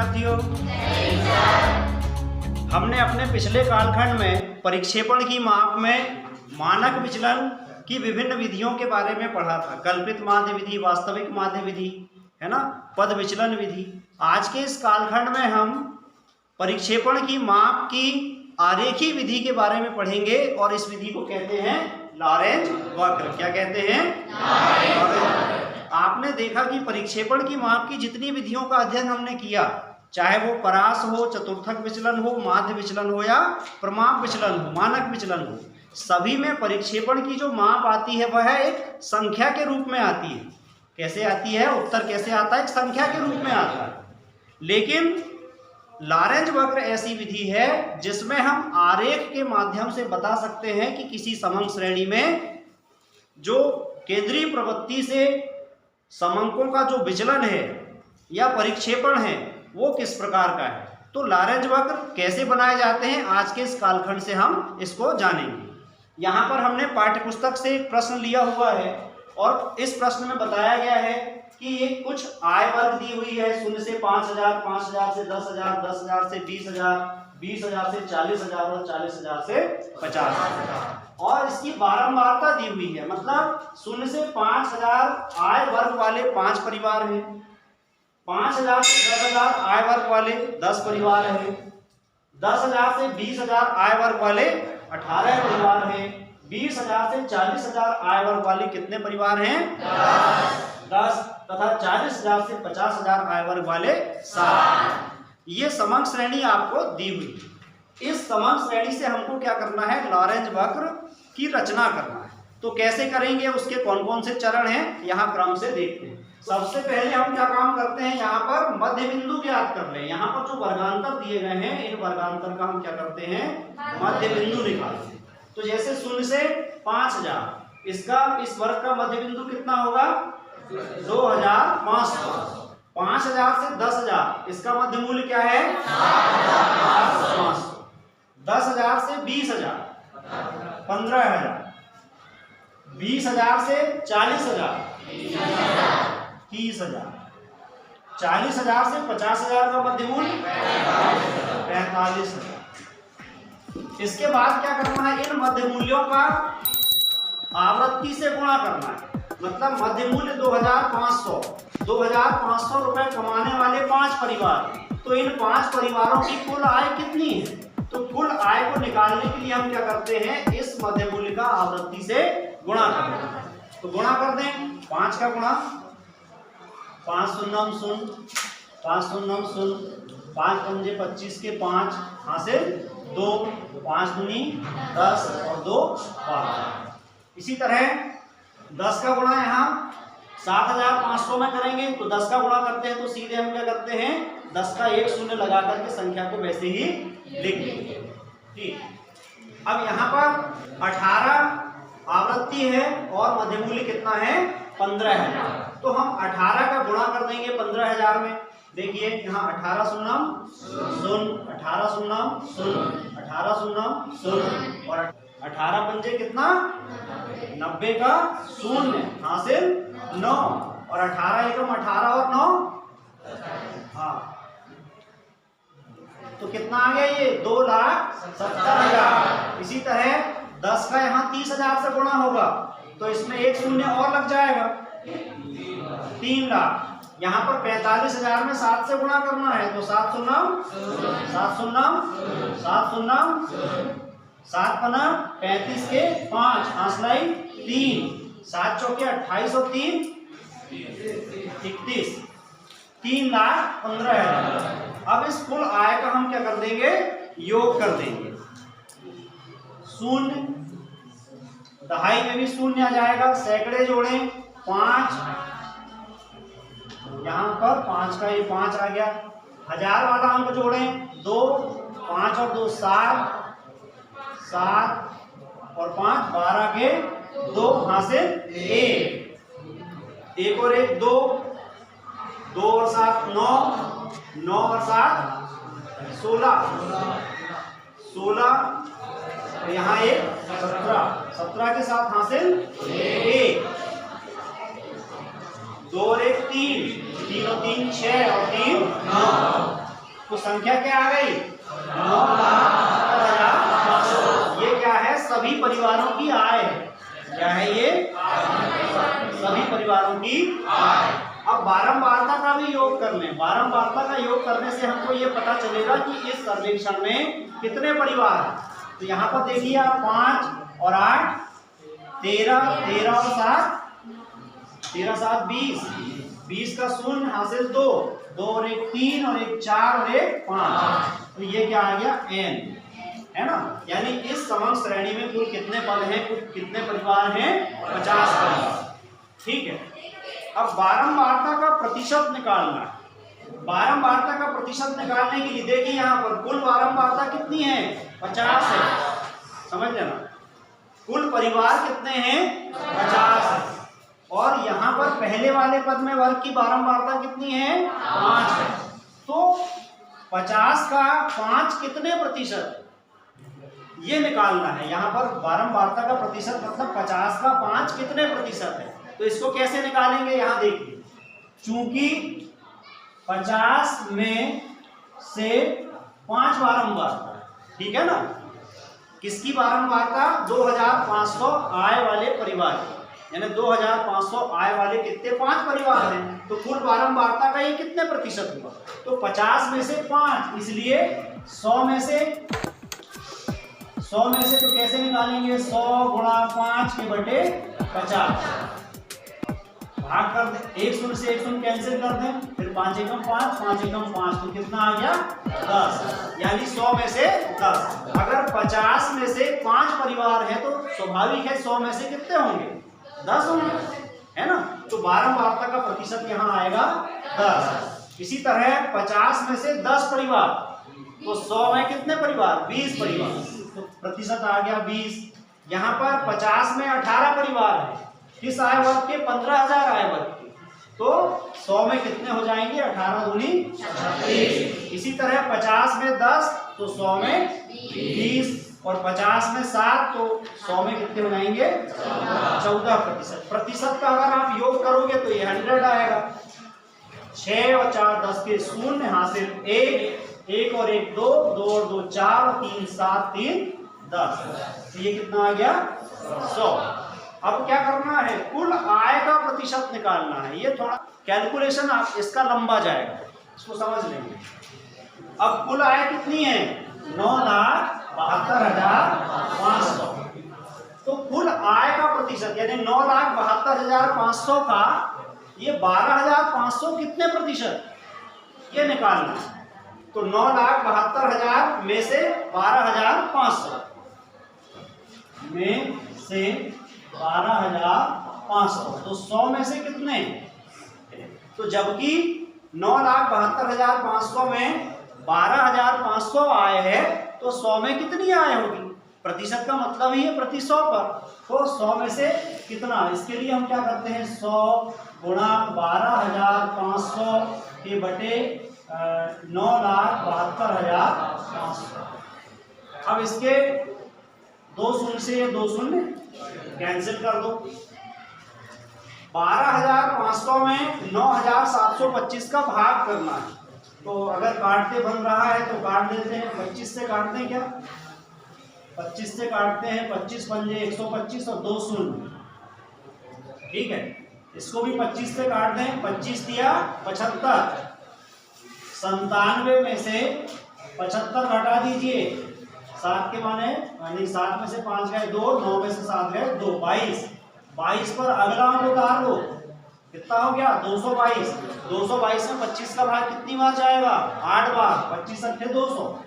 विद्यार्थियों? हमने अपने पिछले कालखंड में परिक्षेपण की माप में मानक विचलन की विभिन्न विधियों के बारे में पढ़ा था। कल्पित माध्य विधि, वास्तविक माध्य विधि, है ना, पद विचलन विधि। आज के इस कालखंड में हम परिक्षेपण की माप की आरेखीय विधि के बारे में पढ़ेंगे और इस विधि को कहते हैं लॉरेंज वक्र। क्या कहते हैं? लॉरेंज वक्र। आपने देखा कि परिक्षेपण की माप की जितनी विधियों का अध्ययन हमने किया, चाहे वो परास हो, चतुर्थक विचलन हो, माध्य विचलन हो या प्रमाप विचलन हो, मानक विचलन हो, सभी में परिक्षेपण की जो माप आती है वह एक संख्या के रूप में आती है। कैसे आती है? उत्तर कैसे आता है? एक संख्या के रूप में आता है। लेकिन लॉरेंज वक्र ऐसी विधि है जिसमें हम आरेख के माध्यम से बता सकते हैं कि किसी समंक श्रेणी में जो केंद्रीय प्रवृत्ति से समंकों का जो विचलन है या परिक्षेपण है वो किस प्रकार का है। तो लॉरेंज वक्र कैसे बनाए जाते हैं, आज के इस कालखंड से हम इसको जानेंगे। यहाँ पर हमने पाठ्यपुस्तक से एक प्रश्न लिया हुआ है और इस प्रश्न में बताया गया है कि ये कुछ आय वर्ग दी हुई है, 0 से 5000, 5000 से 10,000, 10,000 से 20,000, 20,000 से 40,000 और 40,000 से 50,000 और इसकी बारंबारता दी हुई है। मतलब 0 से 5,000 आय वर्ग वाले 5 परिवार हैं, 5,000 से 10,000 आय वर्ग वाले 10 परिवार हैं, 10,000 से 20,000 आय वर्ग वाले 18 परिवार हैं, 20,000 से 40,000 आय वर्ग वाले कितने परिवार हैं? 10 तथा 40,000 से 50,000 आय वर्ग वाले 7। ये समंक श्रेणी आपको दी हुई है। इस समंक श्रेणी से हमको क्या करना है? लॉरेंज वक्र की रचना करना है। तो कैसे करेंगे, उसके कौन कौन से चरण हैं, यहाँ क्रम से देखते हैं। सबसे पहले हम क्या काम करते हैं, यहाँ पर मध्य बिंदु ज्ञात कर लें। यहाँ पर जो वर्गांतर दिए गए हैं, इन वर्गांतर का हम क्या करते हैं? मध्य बिंदु निकालते हैं। तो जैसे 0 से 5,000, इसका इस वर्ग का मध्य बिंदु कितना होगा? 2,500। 5,000 से 10,000, इसका मध्य मूल्य क्या है? 5,500। 10,000 से 20,000, 15,000। 20,000 से 40,000, 30,000। 40,000 से 50,000 का मध्य मूल्य 45,000। इसके बाद क्या करना है? इन मध्य मूल्यों का आवृत्ति से गुणा करना है। मतलब मध्य मूल्य 2,500 रुपए कमाने वाले 5 परिवार, तो इन 5 परिवारों की कुल आय कितनी है? तो कुल आय को निकालने के लिए हम क्या करते हैं? इस मध्य मूल्य का आवृत्ति से गुणा करते हैं। तो गुणा कर दें, 5 का गुणा 5 शून्यम 0, 5 शून्यम 0, 5 पंजे 25 के 5 हासिल 2, 5 दूनी 10 और 2 12। इसी तरह 10 का गुणा यहाँ 7,500 में करेंगे, तो 10 का गुणा करते हैं तो सीधे हम क्या करते हैं? 10 का 1 शून्य लगा करके संख्या को वैसे ही लिख देंगे। ठीक। अब यहाँ पर 18 आवृत्ति है और मध्य मूल्य कितना है? 15,000। तो हम 18 का गुणा कर देंगे 15,000 में। देखिए यहाँ 18 शून्यम 0, 18 शून्यम 0, 18 शून्यम 0 और 18 पंजे कितना? 90 का 0 हासिल 9 और 18 एकम 18 और 9, हाँ, तो कितना आ गया ये? 2,70,000। इसी तरह 10 का यहाँ 30,000 से गुणा होगा तो इसमें 1 शून्य और लग जाएगा, 3 लाख। यहाँ पर 45,000 में 7 से गुणा करना है तो 7 शून्यम 7 शून्यम 7 शून्यम 7 पना 35 के 5 हासलाई 3, 7 चौके 28 और 3 31, 3,15,000। अब इस कुल आय का हम क्या कर देंगे? योग कर देंगे। 0 दहाई में भी 0 आ जाएगा, सैकड़े जोड़ें 5, यहाँ पर 5 का ये 5 आ गया, 1000 वाला अंक जोड़ें 2, 5 और 2 7, 7 और 5 12 के 2 हासिल 1, 1 और 1 2, 2 और 7 9, 9 और 7 16, 16 यहाँ 1 17, 17 के साथ हासिल 1, 2 और 1 3, 3 और 3 6 और 3 9, तो संख्या क्या आ गई? 9,72,500। ये क्या है? सभी परिवारों की आय है। क्या है ये? सभी परिवारों की आय। अब बारंबारता का भी योग कर लें। बारंबारता का योग करने से हमको ये पता चलेगा कि इस सर्वेक्षण में कितने परिवार हैं। तो यहाँ पर देखिए आप 5 और 8 13, 13 और 7 13 7 20, 20 का शून्य हासिल 2, 2 और 1 3 और 1 4 और 1 5। तो ये क्या आ गया? n, है ना। यानी इस समंग श्रेणी में कुल कितने पद हैं, कुल कितने परिवार हैं? 50 परिवार। ठीक है। अब बारंबारता का प्रतिशत निकालना है। बारंबारता का प्रतिशत निकालने के लिए देखिए यहाँ पर कुल बारंबारता कितनी है? 50 है। समझ लेना, कुल परिवार कितने हैं? 50 है। और यहाँ पर पहले वाले पद में वर्ग की बारंबारता कितनी है? 5 है। तो 50 का 5 कितने प्रतिशत, ये निकालना है। यहाँ पर बारंबारता का प्रतिशत मतलब 50 का 5 कितने प्रतिशत है। तो इसको कैसे निकालेंगे? यहाँ देखिए, चूंकि 50 में से 5 बारंबारता, ठीक है ना। किसकी बारंबारता? 2500 आय वाले परिवार की, यानी 2500 आय वाले कितने? 5 परिवार हैं। तो कुल बारंबारता का ये कितने प्रतिशत हुआ? तो 50 में से 5, इसलिए 100 में से तो कैसे निकालेंगे? 100 गुणा 5 के बटे 50 भाग कर दें। 1 शून्य से 1 शून्य कैंसिल कर दें, फिर 5 एकम 5, 5 एकम 5, तो कितना आ गया? 10। यानी 100 में से 10। अगर 50 में से 5 परिवार हैं तो स्वाभाविक है 100 में से कितने होंगे? 10 होंगे, है ना। तो बारंबारता का प्रतिशत यहाँ आएगा 10। इसी तरह 50 में से 10 परिवार, तो 100 में कितने परिवार? 20 परिवार, तो प्रतिशत आ गया 20। यहाँ पर 50 में 18 परिवार है, किस आय वर्ग के? 15,000 आय वर्ग के। तो 100 में कितने हो जाएंगे? 18 दूनी 36। इसी तरह 50 में 10, तो 100 में 20, और 50 में 7, तो 100 में कितने हो जाएंगे? 14 प्रतिशत। प्रतिशत का अगर आप योग करोगे तो ये 100 आएगा। 6 और 4 10 के शून्य हासिल 1, 1 और 1 2, 2 और 2 4, 3 7 3 10। तो ये कितना आ गया? 100। अब क्या करना है? कुल आय का प्रतिशत निकालना है। ये थोड़ा कैलकुलेशन आप इसका लंबा जाएगा, इसको समझ लेंगे। अब कुल आय कितनी है? 9,72,500। तो कुल आय का प्रतिशत यानी 9,72,500 का ये 12,500 कितने प्रतिशत, ये निकालना है। तो 9,72,000 में से 12,500 में से 12,500, तो 100 में से कितने? तो जबकि 9,72,500 में 12,500 आय है, तो 100 में कितनी आय होगी? प्रतिशत का मतलब ही है प्रति 100 पर। तो 100 में से कितना? इसके लिए हम क्या करते हैं? 100 गुणा 12,500 के बटे 9,72,500। अब इसके 2 शून्य से 2 शून्य कैंसिल कर दो। 12,500 में 9,725 का भाग करना है। तो अगर काटते बन रहा है तो काट देते हैं। 25 से काटते हैं क्या? 25 से काटते हैं। 25 पंजे 125 और 2 शून्य, ठीक है। इसको भी 25 से काट दें। 25 दिया 75। 97 में से 75 घटा दीजिए। 7 के माने 7 में से 5 गए 2, 9 में से 7 गए 2, 22। 22 पर अगला अंक उतार लो, कितना हो गया? 222। 222 में 25 का भाग कितनी बार जाएगा? 8 बार। 25 अट्ठे 200,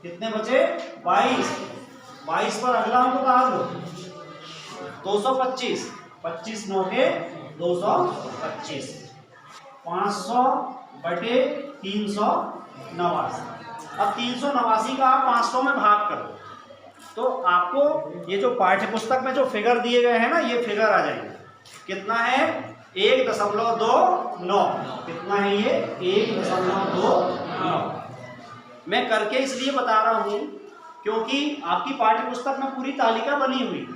कितने बचे? 22। 22 पर अगला अंक उतार लो, 225। 25 9 के 225। 500 बटे 389। अब 389 का आप 500 में भाग करो तो आपको ये जो पाठ्य पुस्तक में जो फिगर दिए गए हैं ना, ये फिगर आ जाएंगे। कितना है? 1.29। कितना है ये? 1.29। मैं करके इसलिए बता रहा हूँ क्योंकि आपकी पाठ्य पुस्तक में पूरी तालिका बनी हुई है।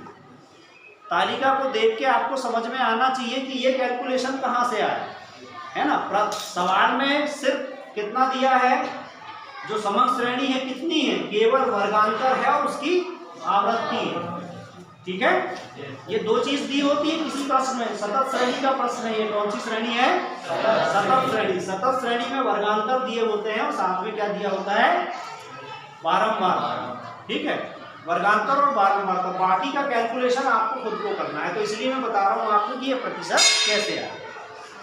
तालिका को देख के आपको समझ में आना चाहिए कि ये कैलकुलेशन कहाँ से आया। है ना। सवाल में सिर्फ कितना दिया है, जो समग्र श्रेणी है कितनी है, केवल वर्गांतर है और उसकी आवृत्ति है। ठीक है, ये दो चीज दी होती है किसी प्रश्न में। सतत श्रेणी का प्रश्न है, ये कौन सी श्रेणी है, सतत श्रेणी। सतत श्रेणी में वर्गांतर दिए होते हैं और साथ में क्या दिया होता है, बारंबार। ठीक है, वर्गांतर और बारंबार। तो बाकी का कैलकुलेशन आपको खुद को करना है, तो इसलिए मैं बता रहा हूँ आपको कि ये प्रतिशत कैसे आए।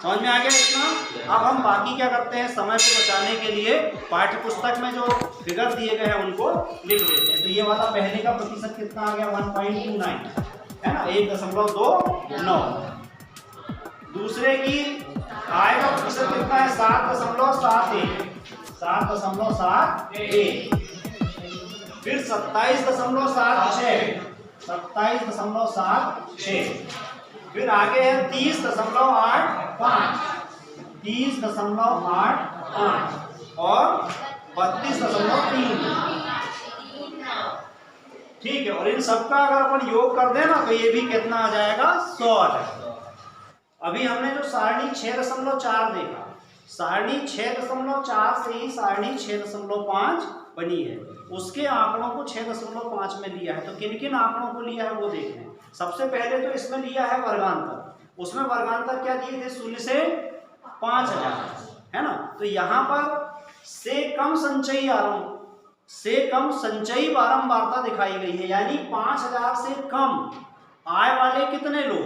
समझ में आ गया इतना। अब हम बाकी क्या करते हैं, समय को बचाने के लिए पाठ्य पुस्तक में जो फिगर दिए गए हैं उनको लिख लेते हैं। तो ये वाला पहले का प्रतिशत कितना आ गया, 1.29 है ना, 1.29। दूसरे की आय का प्रतिशत कितना है, 7.71, 7.71। फिर 27.76, 27.76। फिर आगे है 30.85, 30.85 और 32.3। ठीक है, और इन सबका अगर अपन योग कर दें ना तो ये भी कितना आ जाएगा, 100 आ जाएगा। अभी हमने जो सारणी 6.4 देखा, सारणी 6.4 से ही सारणी 6.5 बनी है, उसके आंकड़ों को 6.5 में लिया है। तो किन किन आंकड़ों को लिया है वो देख रहे हैं। सबसे पहले तो इसमें लिया है वर्गांतर। उसमें वर्गांतर क्या दिए थे, 0 से 5000 है ना। तो यहाँ पर से कम संचयी आरंभ, से कम संचयी बारंबारता दिखाई गई है, यानी 5000 से कम आय वाले कितने लोग,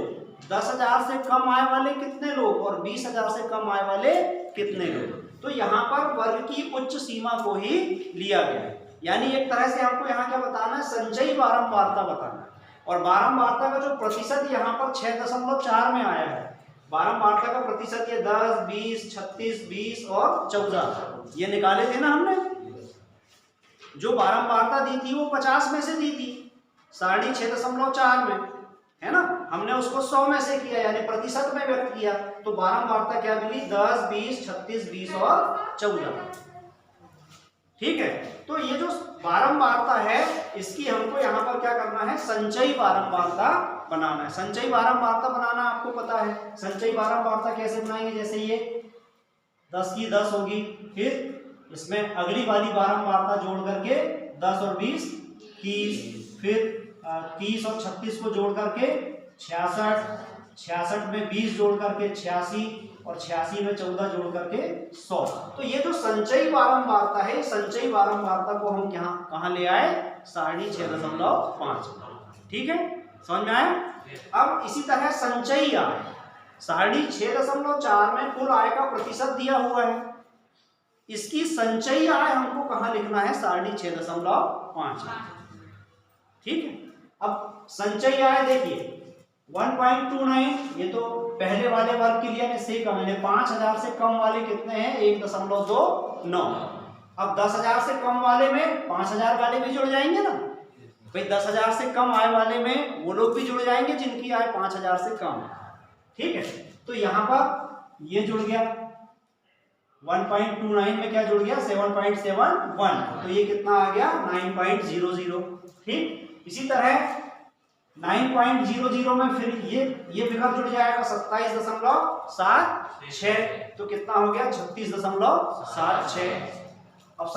10,000 से कम आय वाले कितने लोग और 20,000 से कम आय वाले कितने लोग। तो यहाँ पर वर्ग की उच्च सीमा को ही लिया गया है, यानी एक तरह से हमको यहाँ क्या बताना है, संचयी बारंबारता बताना है। और बारंबारता का जो प्रतिशत यहाँ पर 6.4 में आया है, बारंबारता का प्रतिशत ये 10, 20, 36, 20 और 14 ये निकाले थे ना हमने। जो बारंबारता दी थी वो 50 में से दी थी, सारणी 6.4 में है ना। हमने उसको 100 में से किया, यानी प्रतिशत में व्यक्त किया। तो बारंबारता क्या मिली, 10, 20, 36, 20 और 14। ठीक है, तो ये जो बारंबारता है इसकी हमको यहाँ पर क्या करना है, संचयी बारंबारता बनाना है। संचयी बारंबारता बनाना आपको पता है। संचयी बारंबारता कैसे बनाएंगे, जैसे ये 10 की 10 होगी, फिर इसमें अगली वाली बारंबारता जोड़ करके 10 और 20 30, फिर 30 और 36 को जोड़ करके 66, 66 में 20 जोड़ करके 86 और 86 में 14 जोड़ करके 100। तो ये जो संचयी बारंबारता है, संचयी बारंबारता को हम यहाँ कहाँ ले आए, सारणी 6.5। ठीक है, समझ में आया। अब इसी तरह संचयी आय, सारणी 6.4 में कुल आय का प्रतिशत दिया हुआ है, इसकी संचयी आय हमको कहाँ लिखना है, सारणी 6.5। ठीक है, अब संचयी आय देखिए 1.29, ये तो पहले वाले वर्ग के लिए से कम है, 5000 से कम वाले कितने हैं, 1.29। अब 10,000 से कम वाले में 5000 वाले भी जुड़ जाएंगे ना भाई, 10,000 से कम आय वाले में वो लोग भी जुड़ जाएंगे जिनकी आय 5000 से कम। ठीक है, तो यहाँ पर ये जुड़ गया, 1.29 में क्या जुड़ गया, 7.71। तो ये कितना आ गया, 9.00। ठीक, इसी तरह 9.00 में फिर ये फिगर जुड़ जाएगा 27.76। तो कितना हो गया, 36.76। अब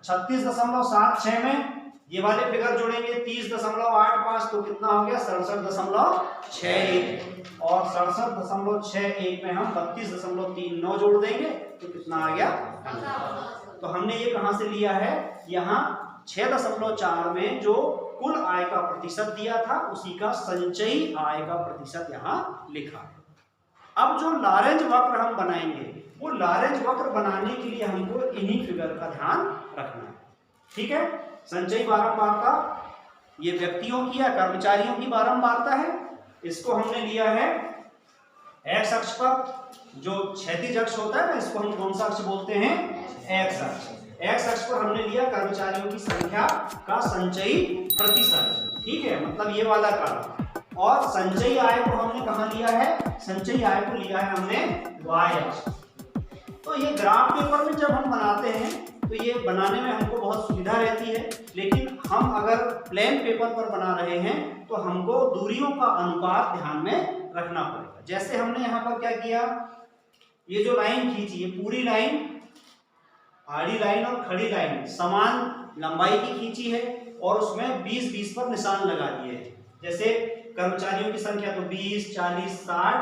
36.76 में ये वाले फिगर जोड़ेंगे 30.85, तो कितना हो गया, 67.61। और 67.61 में हम 32.39 जोड़ देंगे तो कितना आ गया। तो हमने ये कहां से लिया है, यहाँ 6.4 में जो कुल आय का प्रतिशत दिया था उसी का संचयी आय का प्रतिशत यहाँ लिखा है। अब जो लारेंज वक्र हम बनाएंगे, वो लारेंज वक्र बनाने के लिए हमको इन्हीं फिगर का ध्यान रखना है। ठीक है, संचयी बारंबारता ये व्यक्तियों की या कर्मचारियों की बारंबारता है। इसको हमने लिया है एक्स अक्ष पर, जो क्षैतिज अक्ष होता है ना, इसको हम कौन सा अक्ष बोलते हैं, एक्स अक्ष। एक्स अक्ष पर हमने लिया कर्मचारियों की संख्या का संचयी प्रतिशत। ठीक है, मतलब ये वाला काला। और संचयी आय को हमने कहाँ लिया है, संचयी आय को लिया है हमने वाई अक्ष। तो ये ग्राफ पेपर में जब हम बनाते हैं तो ये बनाने में हमको बहुत सुविधा रहती है, लेकिन हम अगर प्लेन पेपर पर बना रहे हैं तो हमको दूरियों का अनुपात ध्यान में रखना पड़ेगा। जैसे हमने यहाँ पर क्या किया, ये जो लाइन खींची है पूरी लाइन, आड़ी लाइन और खड़ी लाइन समान लंबाई की खींची है और उसमें 20-20 पर निशान लगा दिए हैं। जैसे कर्मचारियों की संख्या तो 20, 40, 60,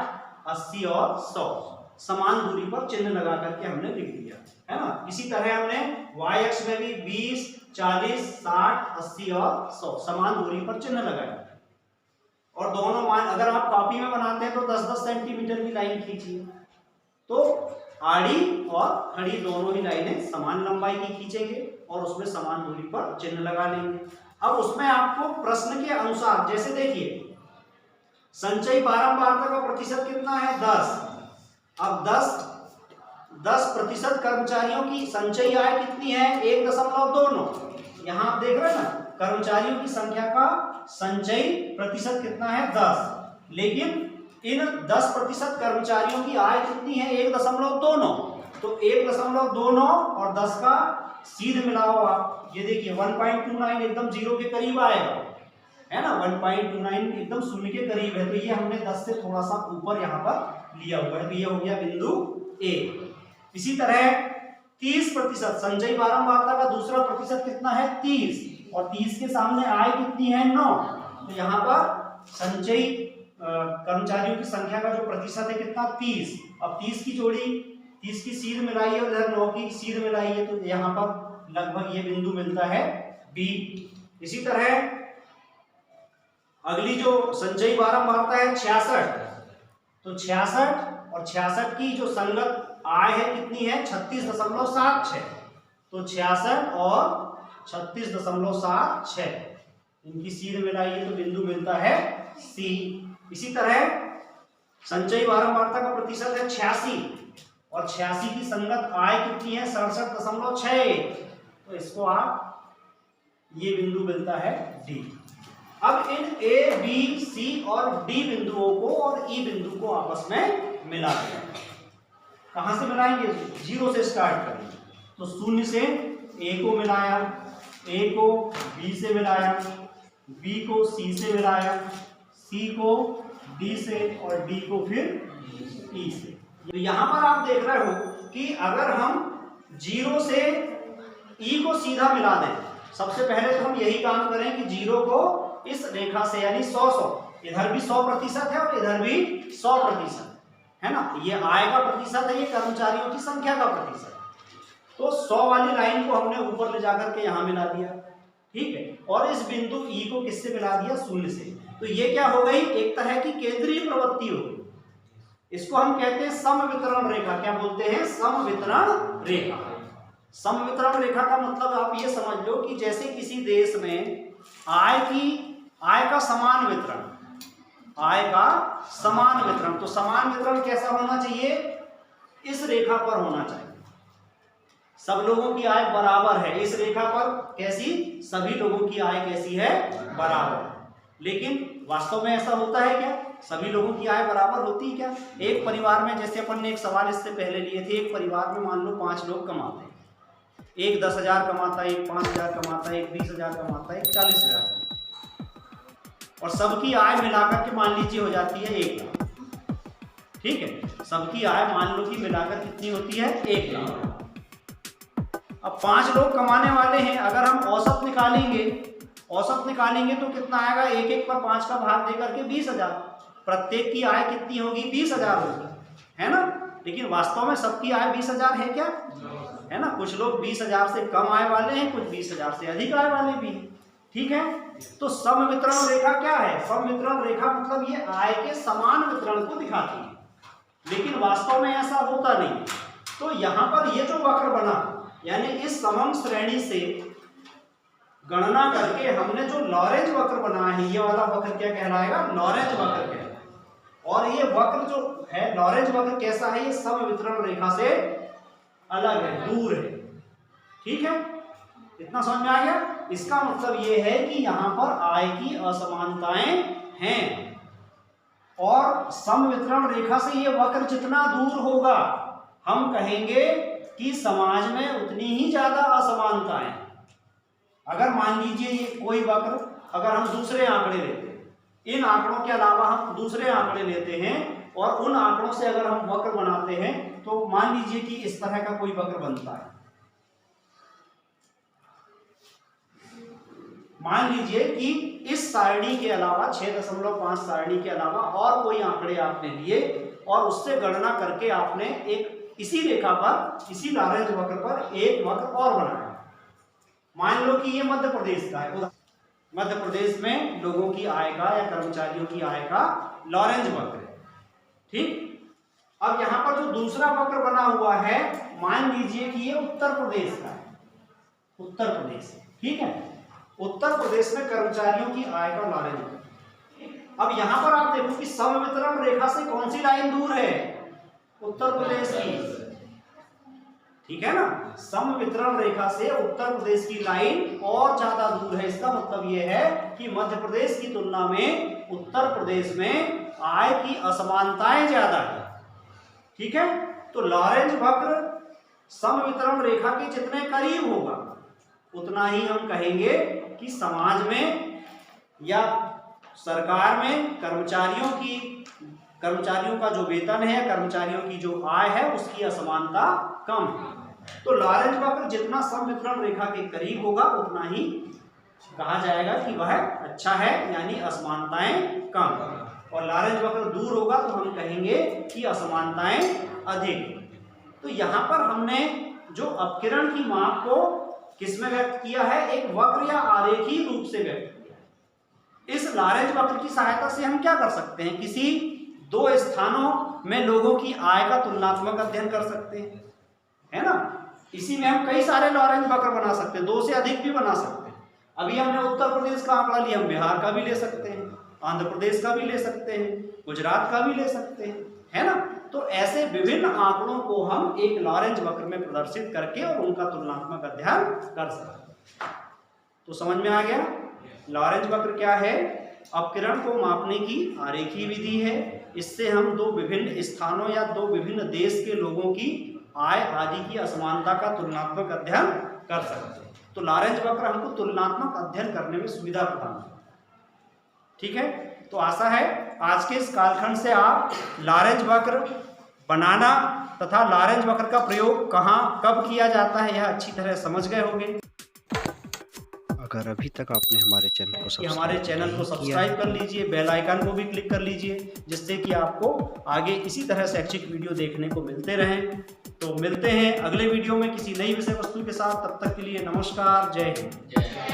80 और 100 समान दूरी पर चिन्ह लगा करके हमने लिख दिया है ना। इसी तरह हमने y अक्ष में भी 20, 40, 60, 80 और 100 समान दूरी पर चिन्ह लगाया और दोनों मान अगर आप कॉपी में बनाते हैं तो 10-10 सेंटीमीटर की लाइन खींचिए। तो आड़ी और खड़ी दोनों ही लाइनें समान लंबाई की खींचेंगे और उसमें समान दूरी पर चिन्ह लगा लेंगे। अब उसमें आपको प्रश्न के अनुसार जैसे देखिए संचयी बारंबारता का प्रतिशत कितना है 10। अब 10% कर्मचारियों की संचयी आय कितनी है 1.29। यहाँ आप देख रहे हैं ना कर्मचारियों की संख्या का संचयी प्रतिशत कितना है 10, लेकिन इन 10% कर्मचारियों की आय कितनी है 1.29। तो 1.29 और 10 का सीध मिलाओ आप, ये देखिए 1.29 एकदम 0 के करीब आएगा है ना। 1.29 एकदम शून्य के करीब है, तो ये हमने 10 से थोड़ा सा ऊपर यहाँ पर लिया हुआ है, तो ये हो गया बिंदु ए। इसी तरह 30% संचयी बारंबारता का दूसरा प्रतिशत कितना है 30 और 30 के सामने आय कितनी है 9। तो यहाँ पर संचयी कर्मचारियों की संख्या का जो प्रतिशत है कितना 30। अब 30 की जोड़ी 30 की सीध मिलाइए और इधर 9 की सीध मिलाइए तो यहाँ पर लगभग ये बिंदु मिलता है बी। इसी तरह अगली जो संचयी बारंबारता है 66, तो 66 और 66 की जो संगत आय है कितनी है 36.76। तो 66 और 36.76 इनकी सीध मिलाइए तो बिंदु मिलता है सी। इसी तरह संचयी बारंबारता का प्रतिशत है 86 और 86 की संगत आय कितनी है 67.61। तो इसको आप ये बिंदु मिलता है डी। अब इन ए बी सी और डी बिंदुओं को और ई बिंदु को आपस में मिला दें। कहां से मिलाएंगे 0 से स्टार्ट करेंगे, तो 0 से ए को मिलाया, ए को बी से मिलाया, बी को सी से मिलाया, सी को डी से और डी को फिर ई से। तो यहां पर आप देख रहे हो कि अगर हम 0 से ई को सीधा मिला दें, सबसे पहले तो हम यही काम करें कि 0 को इस रेखा से यानी 100 इधर भी 100% है और इधर भी 100% है ना। ये आय का प्रतिशत है, ये कर्मचारियों की संख्या का प्रतिशत। तो 100 वाली लाइन को हमने ऊपर ले जाकर के यहां मिला दिया, ठीक है। और इस बिंदु ई को किससे मिला दिया 0 से। तो ये क्या हो गई एक तरह की केंद्रीय प्रवृत्ति हो गई। इसको हम कहते हैं समवितरण रेखा। क्या बोलते हैं समवितरण रेखा। समवितरण रेखा का मतलब आप ये समझ लो कि जैसे किसी देश में आय का समान वितरण, आय का समान वितरण, तो समान वितरण कैसा होना चाहिए इस रेखा पर होना चाहिए। सब लोगों की आय बराबर है इस रेखा पर, कैसी सभी लोगों की आय कैसी है बराबर। लेकिन वास्तव में ऐसा होता है क्या सभी लोगों की आय बराबर होती है क्या। एक परिवार में जैसे अपन ने एक सवाल इससे पहले लिए थे, एक परिवार में मान लो 5 लोग कमाते हैं, एक 10,000 कमाता है, एक 5,000 कमाता है, एक 20,000 कमाता है, एक 40,000 कमाता है और सबकी आय मिलाकर के मान लीजिए हो जाती है 1 लाख। ठीक है, सबकी आय मान लो कि मिलाकर कितनी होती है 1 लाख। अब 5 लोग कमाने वाले हैं, अगर हम औसत निकालेंगे तो कितना आएगा, एक एक पर 5 का भाग देकर के 20,000। प्रत्येक की आय कितनी होगी 20,000 होगी, है ना। लेकिन वास्तव में सबकी आय 20,000 है क्या, है ना। कुछ लोग 20,000 से कम आय वाले हैं, कुछ 20,000 से अधिक आय वाले भी हैं, ठीक है। तो समवितरण रेखा क्या है, समवितरण रेखा मतलब ये आय के समान वितरण को दिखाती है, लेकिन वास्तव में ऐसा होता नहीं। तो यहाँ पर ये जो वक्र बना, यानी इस समम श्रेणी से गणना करके हमने जो लॉरेंज वक्र बना है, ये वाला वक्र क्या कहलाएगा, लॉरेंज वक्र कहलाएगा। और ये वक्र जो है लॉरेंज वक्र कैसा है, ये समवितरण रेखा से अलग है, दूर है, ठीक है। इतना समझ में आ गया। इसका मतलब ये है कि यहाँ पर आय की असमानताएं हैं और समवितरण रेखा से ये वक्र जितना दूर होगा हम कहेंगे कि समाज में उतनी ही ज्यादा असमानताएं। अगर मान लीजिए ये कोई वक्र, अगर हम दूसरे आंकड़े लेते हैं, इन आंकड़ों के अलावा हम दूसरे आंकड़े लेते हैं, और उन आंकड़ों से अगर हम वक्र बनाते हैं तो मान लीजिए कि इस तरह का कोई वक्र बनता है। मान लीजिए कि इस सारणी के अलावा 6.5 सारणी के अलावा और कोई आंकड़े आपने लिए और उससे गणना करके आपने एक इसी रेखा पर, इसी लॉरेंज वक्र पर एक वक्र और बनाया। मान लो कि ये मध्य प्रदेश का है, मध्य प्रदेश में लोगों की आय का या कर्मचारियों की आय का लॉरेंज वक्र है। ठीक, अब यहां पर जो दूसरा वक्र बना हुआ है, मान लीजिए कि ये उत्तर प्रदेश का है, उत्तर प्रदेश। ठीक है, उत्तर प्रदेश में कर्मचारियों की आय का लॉरेंज वक्र। अब यहां पर आप देखो कि समवितरण रेखा से कौन सी लाइन दूर है? उत्तर प्रदेश की। ठीक है ना, समवितरण रेखा से उत्तर प्रदेश की लाइन और ज्यादा दूर है। इसका मतलब यह है कि मध्य प्रदेश की तुलना में उत्तर प्रदेश में आय की असमानताएं ज्यादा है। ठीक है, तो लॉरेंज वक्र समवितरण रेखा के जितने करीब होगा उतना ही हम कहेंगे कि समाज में या सरकार में कर्मचारियों का जो वेतन है, कर्मचारियों की जो आय है, उसकी असमानता कम है। तो लॉरेंज वक्र जितना समवितरण रेखा के करीब होगा उतना ही कहा जाएगा कि वह अच्छा है, यानी असमानताएं कम। और लॉरेंज वक्र दूर होगा तो हम कहेंगे कि असमानताएं अधिक। तो यहां पर हमने जो अपकिरण की माप को किसमें व्यक्त किया है? एक वक्र या आरेखीय रूप से व्यक्त किया। इस लॉरेंज वक्र की सहायता से हम क्या कर सकते हैं? किसी दो स्थानों में लोगों की आय का तुलनात्मक अध्ययन कर सकते हैं, है ना। इसी में हम कई सारे लॉरेंज वक्र बना सकते हैं, 2 से अधिक भी बना सकते हैं। अभी हमने उत्तर प्रदेश का आंकड़ा लिया, हम बिहार का भी ले सकते हैं, आंध्र प्रदेश का भी ले सकते हैं, गुजरात का भी ले सकते हैं, है ना। तो ऐसे विभिन्न आंकड़ों को हम एक लॉरेंज वक्र में प्रदर्शित करके और उनका तुलनात्मक अध्ययन कर सकते हैं। तो समझ में आ गया लॉरेंज वक्र क्या है? अपकिरण को मापने की आरेखीय विधि है। इससे हम 2 विभिन्न स्थानों या 2 विभिन्न देश के लोगों की आय आदि की असमानता का तुलनात्मक अध्ययन कर सकते हैं। तो लॉरेंज वक्र हमको तुलनात्मक अध्ययन करने में सुविधा प्रदान करता है। ठीक है, तो आशा है आज के इस कालखंड से आप लॉरेंज वक्र बनाना तथा लॉरेंज वक्र का प्रयोग कहाँ कब किया जाता है यह अच्छी तरह समझ गए होंगे। अगर अभी तक आपने हमारे चैनल को सब्सक्राइब कर लीजिए, बेल आइकन को भी क्लिक कर लीजिए, जिससे कि आपको आगे इसी तरह शैक्षिक वीडियो देखने को मिलते रहें। तो मिलते हैं अगले वीडियो में किसी नई विषय वस्तु के साथ। तब तक के लिए नमस्कार, जय हिंद।